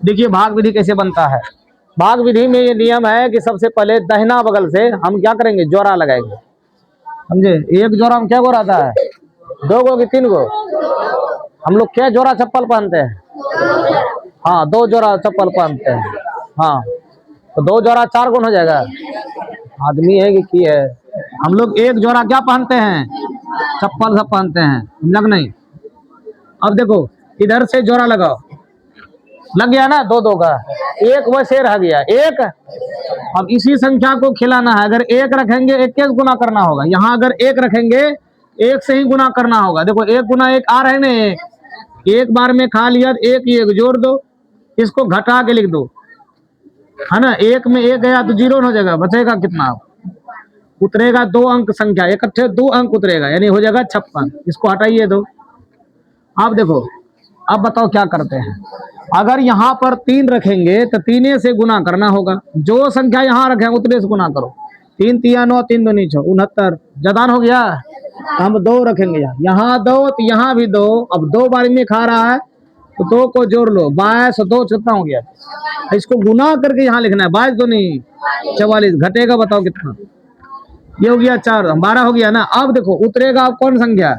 देखिए भाग विधि कैसे बनता है। भाग विधि में ये नियम है कि सबसे पहले दाहिना बगल से हम क्या करेंगे, जोड़ा लगाएंगे, समझे। एक जोड़ा हम क्या गो रहता है, 2 गो कि 3 गो। हम लोग क्या जोड़ा चप्पल पहनते हैं, हाँ 2 जोड़ा चप्पल पहनते हैं। हाँ तो 2 जोड़ा 4 गुण हो जाएगा। आदमी है कि है, हम लोग एक जोड़ा क्या पहनते हैं, चप्पल सब पहनते हैं, समझा नहीं। अब देखो इधर से जोड़ा लगाओ, लग गया ना 2 का, एक वैसे रह गया एक। अब इसी संख्या को खिलाना है, अगर एक रखेंगे एक एक गुना करना होगा, यहाँ अगर एक रखेंगे एक से ही गुना करना होगा। देखो 1 गुना 1 आ रहे हैं, एक बार में खा लिया, एक ही एक जोड़ दो, इसको घटा के लिख दो, है ना। 1 में 1 गया तो 0 हो जाएगा, बचेगा कितना, उतरेगा 2 अंक संख्या, इकट्ठे 2 अंक उतरेगा, यानी हो जाएगा 56। इसको हटाइए दो। अब देखो, अब बताओ क्या करते हैं। अगर यहाँ पर 3 रखेंगे तो 3 से गुना करना होगा, जो संख्या यहाँ रखे उतने से गुना करो। 3 तिया 9, 3 दूनी 6, 69 जदान हो गया। हम 2 रखेंगे, यहाँ 2 तो यहाँ भी 2। अब 2 बार में खा रहा है तो 2 को जोड़ लो, 22 और 2 कितना हो गया, इसको गुना करके यहाँ लिखना है। 22 दूनी 44, घटेगा बताओ कितना, ये हो गया 4, 12 हो गया ना। अब देखो उतरेगा अब कौन संख्या,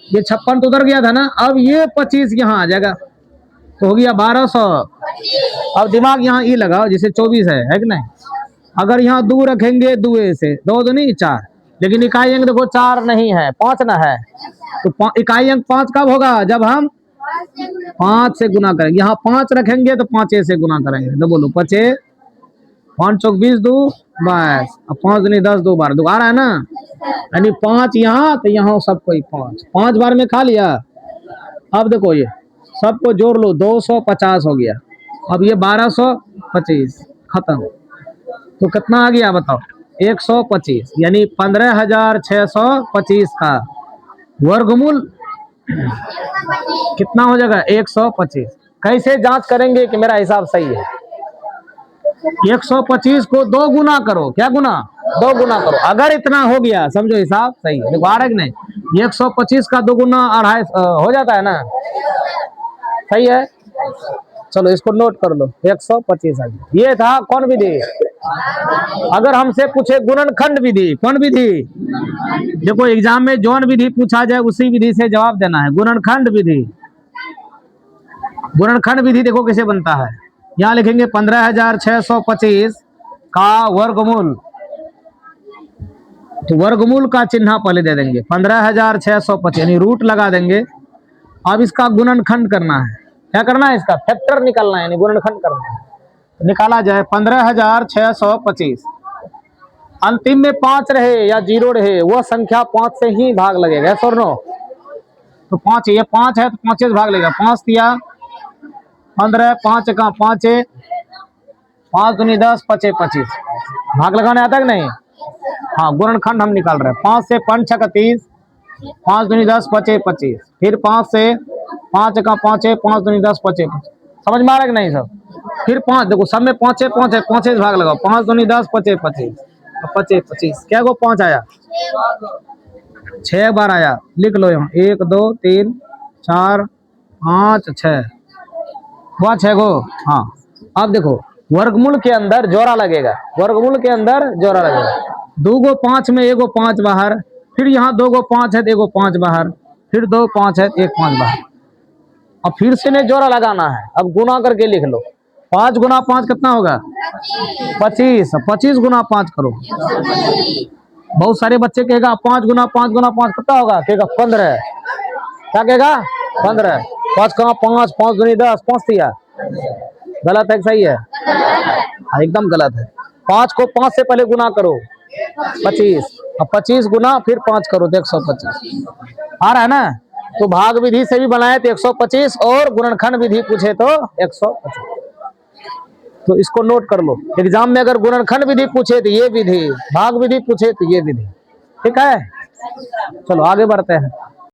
ये 56 तो उतर गया था ना, अब ये 25 यहाँ आ जाएगा, तो हो गया 1200। अब दिमाग यहाँ ई लगाओ, जैसे 24 है कि नहीं। अगर यहाँ 2 रखेंगे, 2 से 2 तो नहीं 4, लेकिन इकाई अंक देखो 4 नहीं है, 5 ना है, तो इकाई अंक 5 कब होगा, जब हम 5 से गुना करेंगे। यहाँ 5 रखेंगे तो 5 से गुना करेंगे, तो बोलो 5 5 चौक 20, 2 22, अब 5 दूनी 10, 2 बार 2 आ रहा है ना, यानी 5 यहाँ तो यहाँ सबको 5 बार में खा लिया। अब देखो ये सबको जोड़ लो, 250 हो गया। अब ये 1225 खत्म, तो कितना आ गया बताओ, 125, यानी 15,625 का वर्गमूल कितना हो जाएगा, 125। कैसे जांच करेंगे कि मेरा हिसाब सही है। 125 को 2 गुना करो, क्या गुना, 2 गुना करो, अगर इतना हो गया समझो हिसाब सही है। देखो आ रहा है कि नहीं, 125 का 2 गुना 250 हो जाता है ना, सही है। चलो इसको नोट कर लो, 125 आ गया। ये था कौन विधि। अगर हमसे पूछे गुणनखंड विधि, कौन विधि, देखो एग्जाम में जौन विधि पूछा जाए उसी विधि से जवाब देना है। गुणनखंड विधि, गुणनखंड विधि देखो कैसे बनता है। यहाँ लिखेंगे 15,625 का वर्गमूल, तो वर्गमूल का चिन्ह पहले दे देंगे, 15,625 यानी रूट लगा देंगे। अब इसका गुणनखंड करना है, क्या करना है, इसका फैक्टर निकालना है, यानी गुणनखंड करना है। निकाला जाए 15,625, अंतिम में 5 रहे या 0 रहे, वह संख्या 5 से ही भाग लगेगा, सर नो। तो 5, ये 5 है तो 5 से भाग लेगा, 5 दिया 15, 5 का 5, 5 दूनी 10, 5 25, भाग लगाने आता है कि नहीं। हाँ गुणनखंड हम निकाल रहे हैं, 5 से 5 6 का 30, 5 दूनी 10, 5 25, फिर 5 से 5 का 5, 5 दूनी 10, 5 25, समझ में आ रहा है कि नहीं सब। फिर 5 देखो सब में 5 है, 5 से भाग लगाओ, 5 दूनी 10, 5 25, 5 25 क्या को 5 आया, 6 बार आया, लिख लो यहाँ 1 2 3 4 5 6 हुआ 6 गो। हाँ अब देखो वर्गमूल के अंदर जोड़ा लगेगा, वर्गमूल के अंदर जोड़ा लगेगा, 2 गो 5 में 1 गो 5 बाहर, फिर यहाँ 2 गो 5 है तो 1 गो 5 बाहर, फिर 2 5 है तो 1 5 बाहर। अब फिर से ने जोड़ा लगाना है, अब गुना करके लिख लो, 5 गुना 5 कितना होगा, 25, 25 गुना 5 करो। बहुत सारे बच्चे कहेगा 5 गुना 5 गुना 5 कितना होगा, कहेगा 15, क्या कहेगा 15, 5 कहाँ 5, 5 दूनी 10, 5 दिया, गलत है सही है, एकदम गलत है। 5 को 5 से पहले गुना करो 25, अब 25 गुना फिर 5 करो तो 125 आ रहा है ना। तो भाग विधि से भी बनाए तो 125 और गुणनखंड विधि पूछे तो 125, तो इसको नोट कर लो। एग्जाम में अगर गुणनखंड विधि पूछे तो ये विधि, भाग विधि पूछे तो ये विधि, ठीक है। चलो आगे बढ़ते हैं।